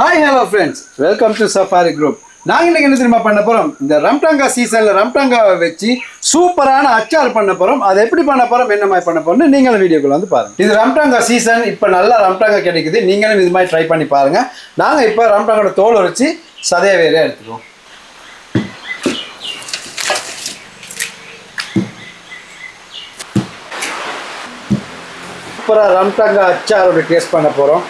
Hi, hello friends. Welcome to Safari Group. நாங்க இன்னைக்கு என்ன தெரியுமா பண்ண போறோம்? இந்த ரம்டாங்கா சீசன்ல ரம்டாங்காவை வச்சு சூப்பரான அச்சார் பண்ண போறோம். அதை எப்படி பண்ண போறோம், என்ன மாதிரி பண்ண போறோம்னு நீங்களும் வீடியோக்குள்ள வந்து பாருங்க. இது ரம்டாங்கா சீசன், இப்போ நல்லா ரம்டாங்கா கிடைக்குது. நீங்களும் இது மாதிரி ட்ரை பண்ணி பாருங்க. நாங்க இப்போ ரம்டாங்கோட தோல் உரிச்சு சதைய வேற எடுத்துக்குவோம். சூப்பரா ரம்டாங்கா அச்சாரோட டேஸ்ட் பண்ண போறோம்.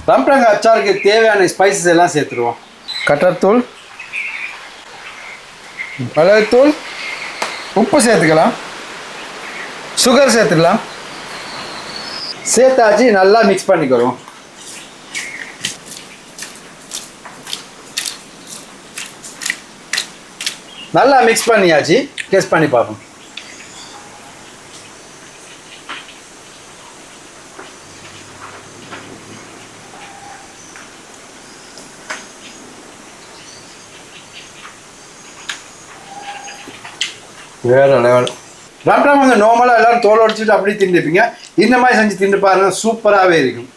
ரம்டாங்கா அச்சாருக்கு தேவையான ஸ்பைசஸ் எல்லாம் சேர்த்துருவோம். கட்டர்தூள், மிளகுத்தூள், உப்பு சேர்த்துக்கலாம், சுகர் சேர்த்துக்கலாம். சேர்த்தாச்சு நல்லா மிக்ஸ் பண்ணிக்கிறோம். நல்லா மிக்ஸ் பண்ணியாச்சு. டேஸ்ட் பண்ணி பார்ப்போம். வேற லெவல். ரம்டாங் வந்து நார்மலாக எல்லாரும் தோல் உடைச்சிட்டு அப்படியே தின்னுப்பீங்க. இந்த மாதிரி செஞ்சு தின்னு பாருங்க, சூப்பராகவே இருக்கும்.